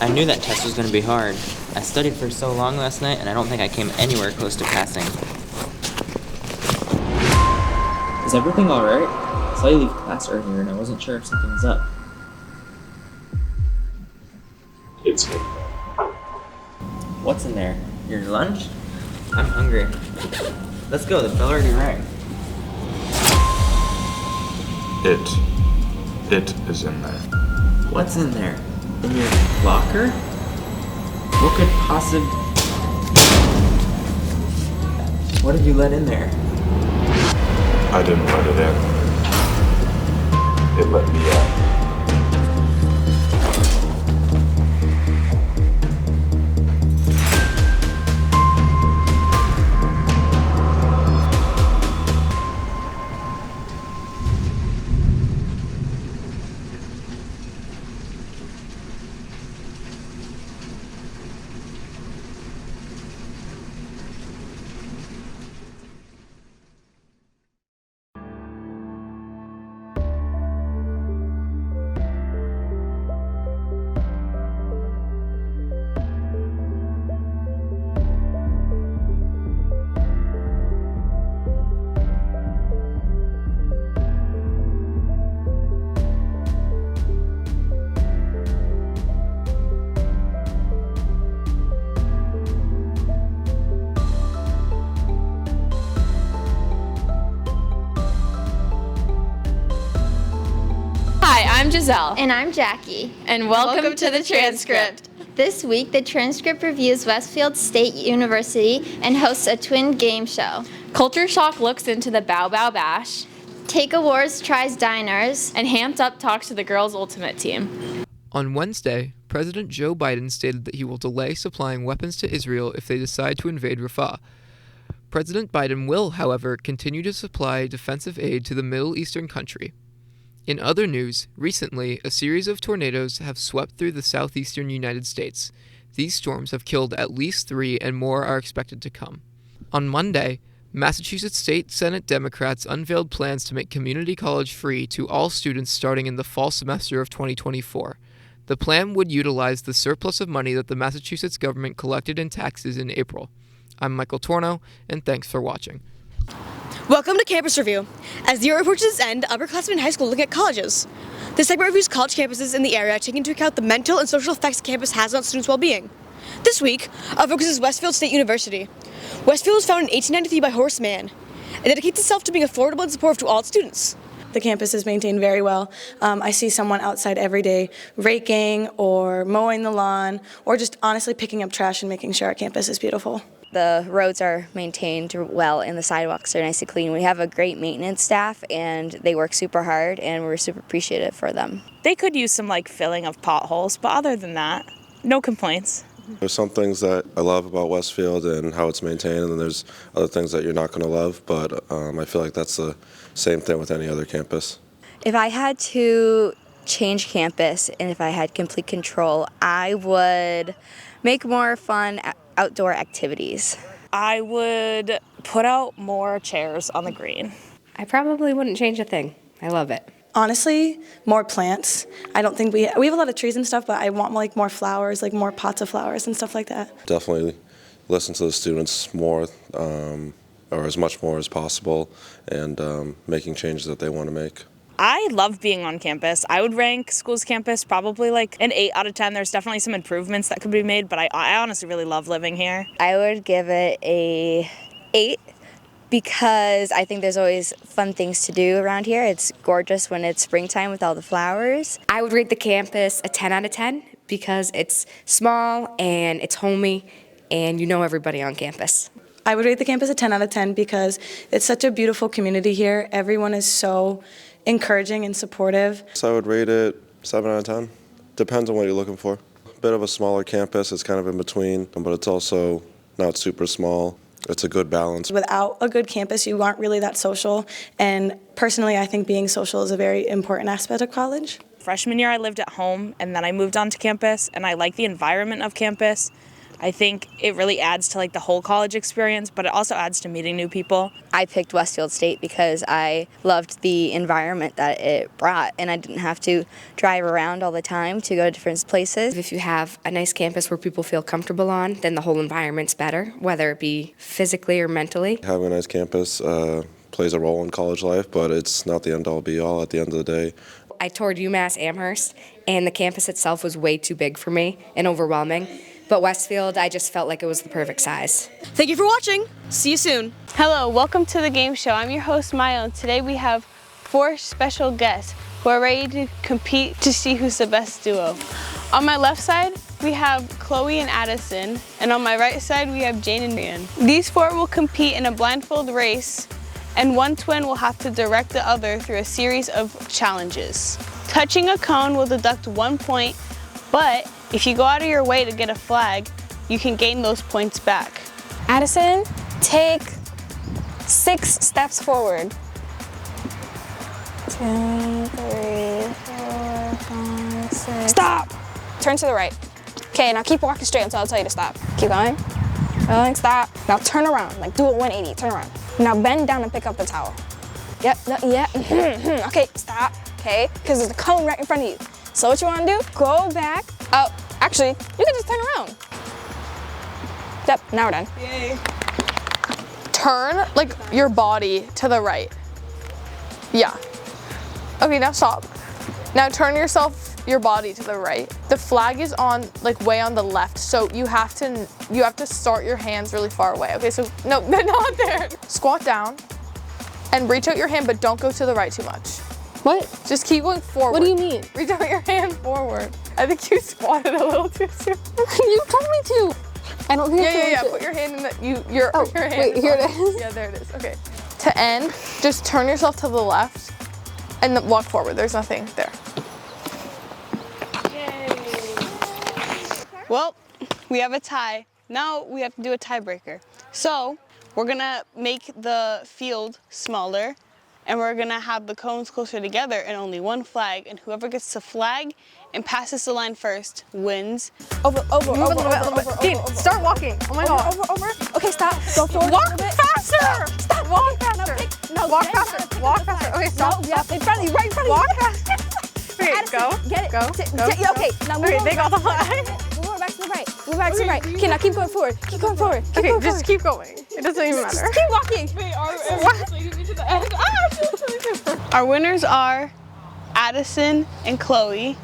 I knew that test was going to be hard. I studied for so long last night, and I don't think I came anywhere close to passing. Is everything alright? I saw you leave class earlier, and I wasn't sure if something was up. It's good. What's in there? Your lunch? I'm hungry. Let's go, the bell already rang. It is in there. What's in there? In your locker? What could possibly... What did you let in there? I didn't let it in. It let me in. Hi, I'm Giselle. And I'm Jackie. And welcome to the Transcript. This week, the Transcript reviews Westfield State University and hosts a twin game show. Culture Shock looks into the Bow Bow Bash. Take Awards tries diners. And Hands Up talks to the girls' ultimate team. On Wednesday, President Joe Biden stated that he will delay supplying weapons to Israel if they decide to invade Rafah. President Biden will, however, continue to supply defensive aid to the Middle Eastern country. In other news, recently, a series of tornadoes have swept through the southeastern United States. These storms have killed at least 3 and more are expected to come. On Monday, Massachusetts State Senate Democrats unveiled plans to make community college free to all students starting in the fall semester of 2024. The plan would utilize the surplus of money that the Massachusetts government collected in taxes in April. I'm Michael Torno, and thanks for watching. Welcome to Campus Review. As the year approaches its end, upperclassmen in high school look at colleges. This segment reviews college campuses in the area, taking into account the mental and social effects campus has on students' well-being. This week, our focus is Westfield State University. Westfield was founded in 1893 by Horace Mann. It dedicates itself to being affordable and supportive to all its students. The campus is maintained very well. I see someone outside every day raking or mowing the lawn or just honestly picking up trash and making sure our campus is beautiful. The roads are maintained well and the sidewalks are nice and clean. We have a great maintenance staff and they work super hard and we're super appreciative for them. They could use some filling of potholes, but other than that, no complaints. There's some things that I love about Westfield and how it's maintained, and then there's other things that you're not going to love, but I feel like that's the same thing with any other campus. If I had to change campus and if I had complete control, I would make more fun outdoor activities. I would put out more chairs on the green. I probably wouldn't change a thing. I love it. Honestly, more plants. I don't think we have a lot of trees and stuff, but I want more flowers, more pots of flowers and stuff like that. Definitely listen to the students more, or as much more as possible, and making changes that they want to make. I love being on campus. I would rank school's campus probably an 8 out of 10. There's definitely some improvements that could be made, but I honestly really love living here. I would give it a 8 because I think there's always fun things to do around here. It's gorgeous when it's springtime with all the flowers. I would rate the campus a 10 out of 10 because it's small and it's homey and you know everybody on campus. I would rate the campus a 10 out of 10 because it's such a beautiful community here. Everyone is so encouraging and supportive. So I would rate it 7 out of 10. Depends on what you're looking for. A bit of a smaller campus, it's kind of in between, but it's also not super small. It's a good balance. Without a good campus, you aren't really that social, and personally, I think being social is a very important aspect of college. Freshman year, I lived at home, and then I moved onto campus, and I like the environment of campus. I think it really adds to like the whole college experience, but it also adds to meeting new people. I picked Westfield State because I loved the environment that it brought, and I didn't have to drive around all the time to go to different places. If you have a nice campus where people feel comfortable on, then the whole environment's better, whether it be physically or mentally. Having a nice campus plays a role in college life, but it's not the end-all be-all at the end of the day. I toured UMass Amherst, and the campus itself was way too big for me and overwhelming. But Westfield, I just felt like it was the perfect size. Thank you for watching. See you soon. Hello, welcome to the game show. I'm your host, Maya, and today we have 4 special guests who are ready to compete to see who's the best duo. On my left side, we have Chloe and Addison, and on my right side, we have Jane and Ryan. These 4 will compete in a blindfold race, and one twin will have to direct the other through a series of challenges. Touching a cone will deduct 1 point, but if you go out of your way to get a flag, you can gain those points back. Addison, take 6 steps forward. 2, 3, 4, 5, 6. Stop! Turn to the right. Okay, now keep walking straight until I tell you to stop. Keep going. Going, stop. Now turn around, like do a 180, turn around. Now bend down and pick up the towel. Yep, yeah. Okay, stop, okay? Because there's a cone right in front of you. So what you want to do, go back. Oh, actually, you can just turn around. Yep, now we're done. Yay. Turn, like, your body to the right. Yeah. Okay, now stop. Now turn your body to the right. The flag is on, like, way on the left, so you have to start your hands really far away. Okay, so, no, not there. Squat down and reach out your hand, but don't go to the right too much. What? Just keep going forward. What do you mean? Reach out your hand forward. I think you squatted a little too soon. You told me to. I don't think Yeah. Put your hand in your hand. Wait, here it is. Yeah, there it is. Okay. To end, just turn yourself to the left and then walk forward. There's nothing there. Yay. Well, we have a tie. Now we have to do a tiebreaker. So we're gonna make the field smaller, and we're gonna have the cones closer together and only one flag, and whoever gets the flag and passes the line first wins. Over. Dean, start walking. Oh my God. Over. Okay, stop. Go forward. Walk faster. Stop. Walk faster. No, Walk faster. Walk faster. Okay, stop. No, in front of you, right in front of you. Walk faster. Okay, Addison, go. Get it. Go. Okay, now move Okay, over they got the back flag. to the right. Move over back to the right. Move back to the right. Okay, now keep going forward. Keep going forward. Keep Okay, going just forward. keep going. It doesn't even matter. Just keep walking. Wait, our winners are Addison and Chloe.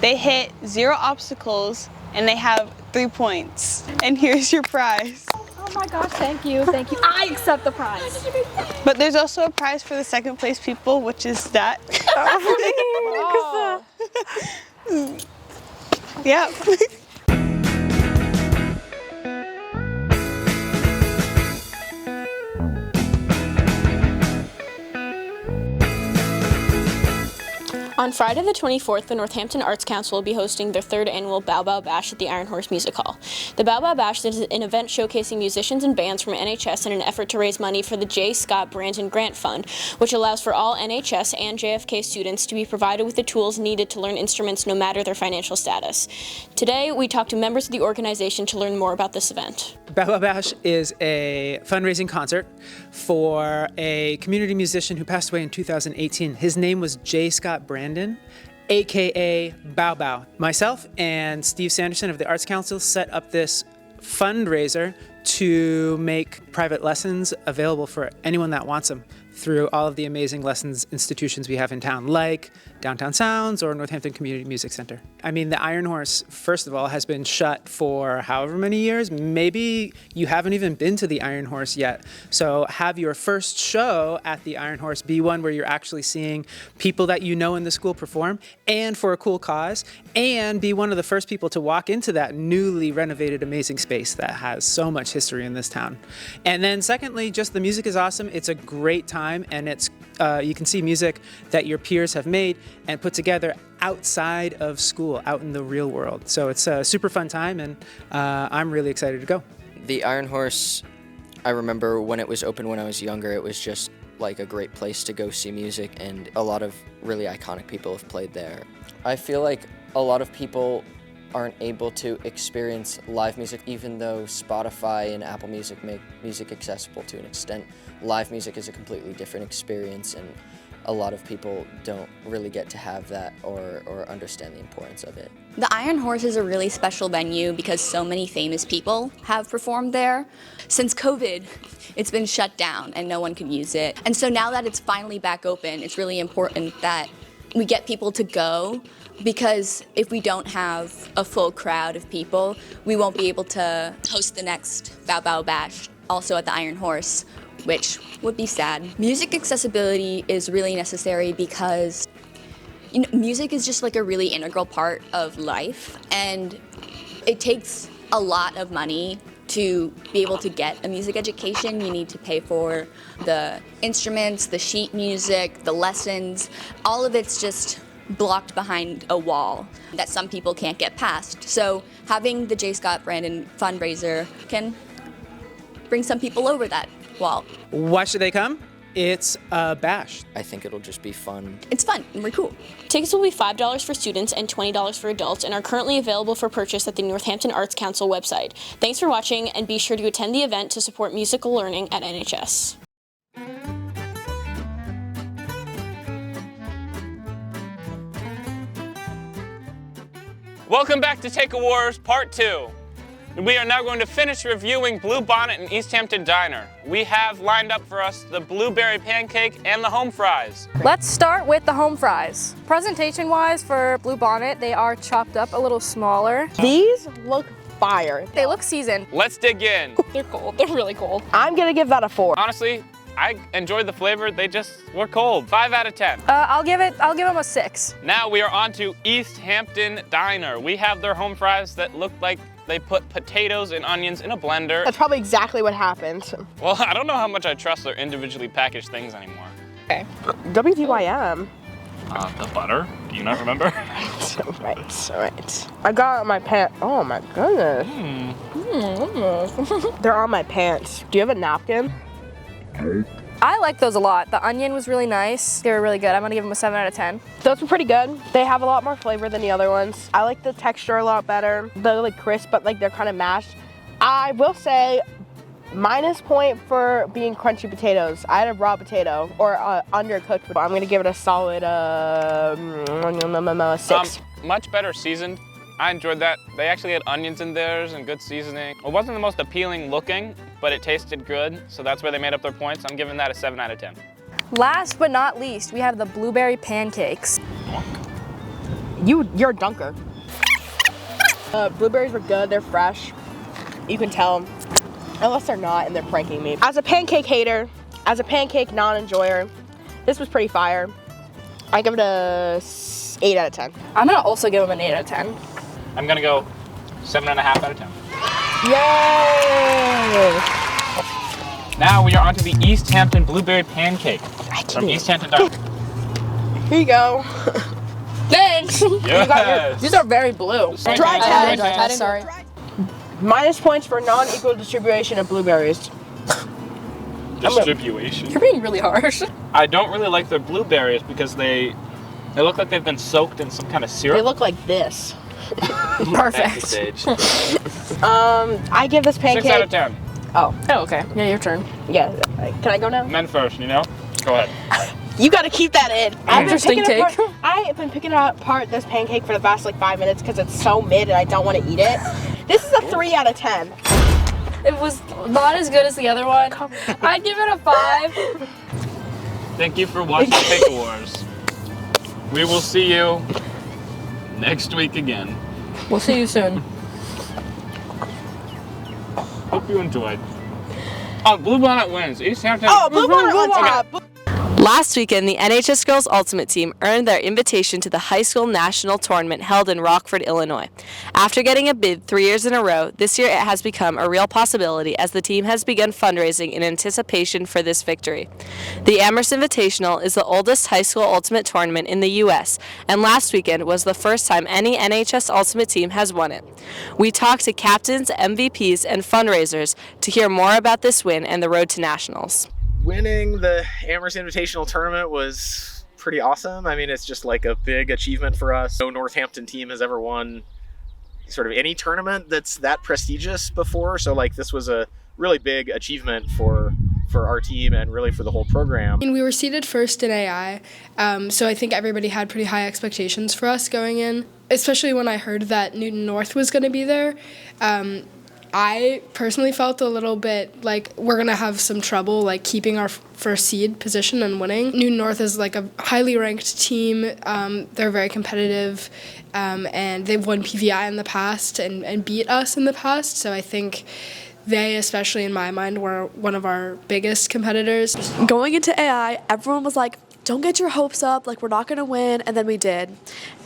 They hit 0 obstacles and they have 3 points. And here's your prize. Oh my gosh, thank you. I accept the prize. But there's also a prize for the second place people, which is that. Yeah. On Friday the 24th, the Northampton Arts Council will be hosting their 3rd annual Bow Bow Bash at the Iron Horse Music Hall. The Bow Bow Bash is an event showcasing musicians and bands from NHS in an effort to raise money for the J. Scott Brandon Grant Fund, which allows for all NHS and JFK students to be provided with the tools needed to learn instruments no matter their financial status. Today, we talked to members of the organization to learn more about this event. Bow Bow Bash is a fundraising concert for a community musician who passed away in 2018. His name was J. Scott Brandon, aka Bow Bow. Myself and Steve Sanderson of the Arts Council set up this fundraiser to make private lessons available for anyone that wants them through all of the amazing lessons institutions we have in town, like Downtown Sounds or Northampton Community Music Center. I mean, the Iron Horse, first of all, has been shut for however many years. Maybe you haven't even been to the Iron Horse yet. So have your first show at the Iron Horse be one where you're actually seeing people that you know in the school perform, and for a cool cause, and be one of the first people to walk into that newly renovated amazing space that has so much history in this town. And then secondly, just the music is awesome. It's a great time, and it's you can see music that your peers have made and put together outside of school, out in the real world. So it's a super fun time, and I'm really excited to go. The Iron Horse, I remember when it was open when I was younger, it was just like a great place to go see music, and a lot of really iconic people have played there. I feel like a lot of people aren't able to experience live music, even though Spotify and Apple Music make music accessible to an extent. Live music is a completely different experience, and a lot of people don't really get to have that or understand the importance of it. The Iron Horse is a really special venue because so many famous people have performed there. Since COVID, it's been shut down and no one could use it. And so now that it's finally back open, it's really important that we get people to go, because if we don't have a full crowd of people, we won't be able to host the next Bow Bow Bash also at the Iron Horse, which would be sad. Music accessibility is really necessary because music is just like a really integral part of life, and it takes a lot of money to be able to get a music education. You need to pay for the instruments, the sheet music, the lessons. All of it's just blocked behind a wall that some people can't get past. So having the J. Scott Brandon fundraiser can bring some people over that wall. Why should they come? It's a bash. I think it'll just be fun. It's fun and we're cool. Tickets will be $5 for students and $20 for adults and are currently available for purchase at the Northampton Arts Council website. Thanks for watching, and be sure to attend the event to support musical learning at NHS. Welcome back to Take Awards Part 2. We are now going to finish reviewing Blue Bonnet and East Hampton Diner. We have lined up for us the blueberry pancake and the home fries. Let's start with the home fries. Presentation-wise for Blue Bonnet, they are chopped up a little smaller. These look fire. They look seasoned. Let's dig in. They're cold. They're really cold. I'm gonna give that a 4. Honestly, I enjoyed the flavor. They just were cold. 5 out of 10. I'll give them a 6. Now we are on to East Hampton Diner. We have their home fries that look like they put potatoes and onions in a blender. That's probably exactly what happened. Well, I don't know how much I trust their individually packaged things anymore. Okay. WTYM. The butter? Do you not remember? Right. I got it on my pants. Oh my goodness. They're on my pants. Do you have a napkin? I like those a lot. The onion was really nice. They were really good. I'm gonna give them a 7 out of 10. Those were pretty good. They have a lot more flavor than the other ones. I like the texture a lot better. They're like crisp, but like they're kind of mashed. I will say -point for being crunchy potatoes. I had a raw potato or undercooked potato. I'm gonna give it a solid 6. Much better seasoned. I enjoyed that. They actually had onions in theirs and good seasoning. It wasn't the most appealing looking, but it tasted good, so that's where they made up their points. I'm giving that a 7 out of 10. Last but not least, we have the blueberry pancakes. You're a dunker. Blueberries were good. They're fresh. You can tell, unless they're not and they're pranking me. As a pancake hater, as a pancake non-enjoyer, this was pretty fire. I give it a 8 out of 10. I'm gonna also give them an 8 out of 10. I'm gonna go 7.5 out of 10. Yay! Now we are on to the East Hampton Blueberry Pancake from East Hampton Diner. Here you go. Thanks! Yes. These are very blue. Dry test. Sorry. -points for non-equal distribution of blueberries. Distribution. You're being really harsh. I don't really like their blueberries because they look like they've been soaked in some kind of syrup. They look like this. Perfect. I give this pancake 6 out of 10. Oh, okay. Yeah, your turn. Yeah. Can I go now? Men first, you know? Go ahead. You gotta keep that in. Interesting take. I have been picking apart this pancake for the past like 5 minutes because it's so mid and I don't want to eat it. This is a 3 out of 10. It was not as good as the other one. I'd give it a 5. Thank you for watching Take Wars. We will see you next week again. We'll see you soon. Hope you enjoyed. Oh, Blue Bonnet wins. East Hampton. Oh, Blue Bonnet on top. Last weekend, the NHS Girls Ultimate Team earned their invitation to the High School National Tournament held in Rockford, Illinois. After getting a bid 3 years in a row, this year it has become a real possibility as the team has begun fundraising in anticipation for this victory. The Amherst Invitational is the oldest high school ultimate tournament in the U.S., and last weekend was the first time any NHS Ultimate Team has won it. We talked to captains, MVPs, and fundraisers to hear more about this win and the road to nationals. Winning the Amherst Invitational Tournament was pretty awesome. I mean, it's just like a big achievement for us. No Northampton team has ever won sort of any tournament that's that prestigious before. So like this was a really big achievement for our team and really for the whole program. We were seated first in AI, so I think everybody had pretty high expectations for us going in, especially when I heard that Newton North was going to be there. I personally felt a little bit like we're going to have some trouble like keeping our first seed position and winning. Newton North is like a highly ranked team. They're very competitive, and they've won PVI in the past and beat us in the past, so I think they, especially in my mind, were one of our biggest competitors. Going into AI, everyone was like, don't get your hopes up, like we're not going to win, and then we did.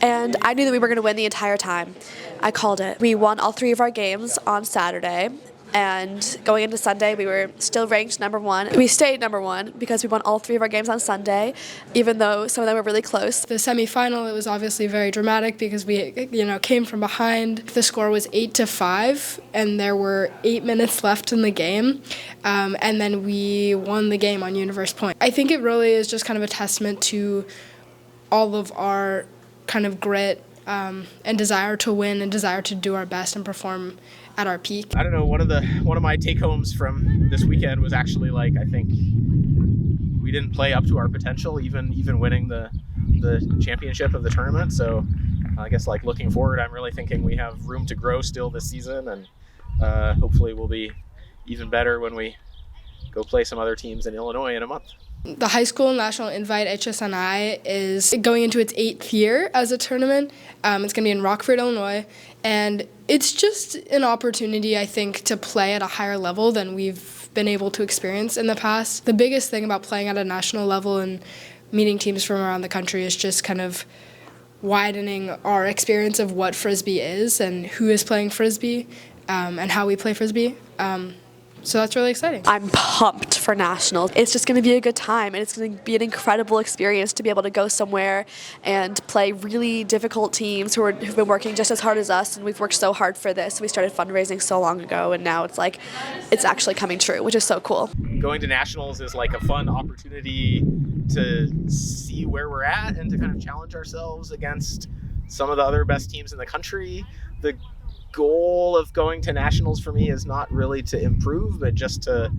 And I knew that we were going to win the entire time. I called it. We won all 3 of our games on Saturday, and going into Sunday, we were still ranked number 1. We stayed number 1 because we won all 3 of our games on Sunday, even though some of them were really close. The semifinal, it was obviously very dramatic because we, came from behind. The score was 8-5, and there were 8 minutes left in the game, and then we won the game on Universe Point. I think it really is just kind of a testament to all of our kind of grit and desire to win and desire to do our best and perform at our peak. I don't know, one of my take homes from this weekend was actually like, I think we didn't play up to our potential, even winning the championship of the tournament. So I guess like looking forward, I'm really thinking we have room to grow still this season, and hopefully we'll be even better when we go play some other teams in Illinois in a month. The High School National Invite HSNI is going into its 8th year as a tournament. It's going to be in Rockford, Illinois, and it's just an opportunity, I think, to play at a higher level than we've been able to experience in the past. The biggest thing about playing at a national level and meeting teams from around the country is just kind of widening our experience of what Frisbee is and who is playing Frisbee and how we play Frisbee. So that's really exciting. I'm pumped for Nationals. It's just going to be a good time, and it's going to be an incredible experience to be able to go somewhere and play really difficult teams who've been working just as hard as us, and we've worked so hard for this. We started fundraising so long ago, and now it's like it's actually coming true, which is so cool. Going to Nationals is like a fun opportunity to see where we're at and to kind of challenge ourselves against some of the other best teams in the country. The goal of going to Nationals for me is not really to improve, but just to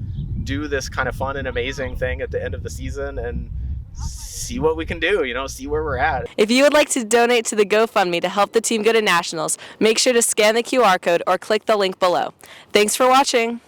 do this kind of fun and amazing thing at the end of the season and see what we can do, see where we're at. If you would like to donate to the GoFundMe to help the team go to Nationals, make sure to scan the QR code or click the link below. Thanks for watching.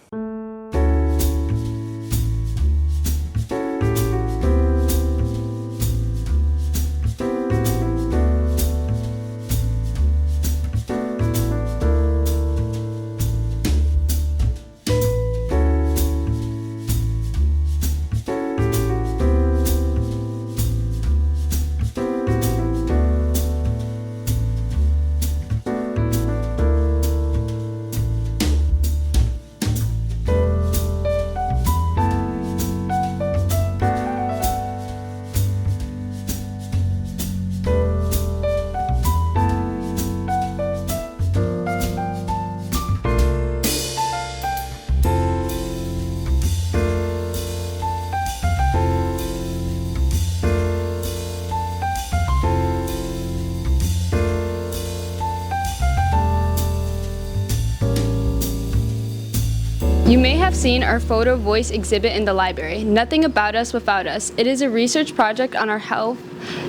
You may have seen our photo voice exhibit in the library, Nothing About Us Without Us. It is a research project on our health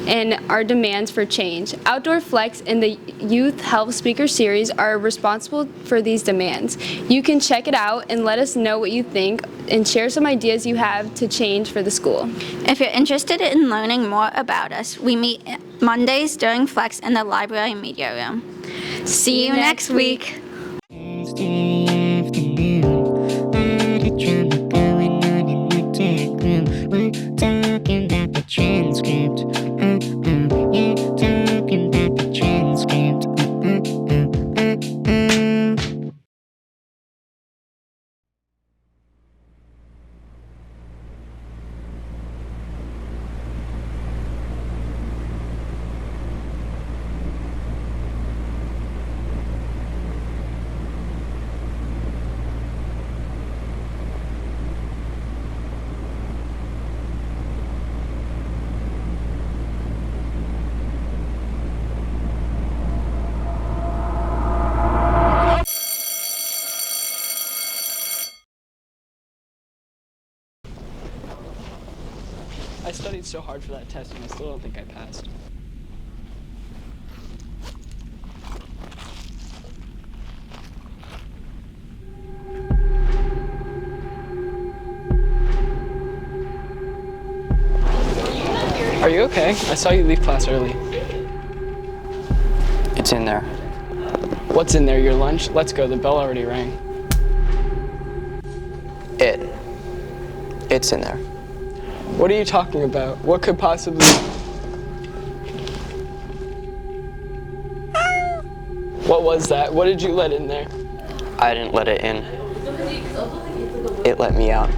and our demands for change. Outdoor Flex and the Youth Health Speaker Series are responsible for these demands. You can check it out and let us know what you think and share some ideas you have to change for the school. If you're interested in learning more about us, we meet Mondays during Flex in the library media room. See you next week. We're talking about the transcript. You're talking about the transcript. I studied so hard for that test and I still don't think I passed. Are you okay? I saw you leave class early. It's in there. What's in there, your lunch? Let's go, the bell already rang. It's in there. What are you talking about? What could possibly... What was that? What did you let in there? I didn't let it in. It let me out.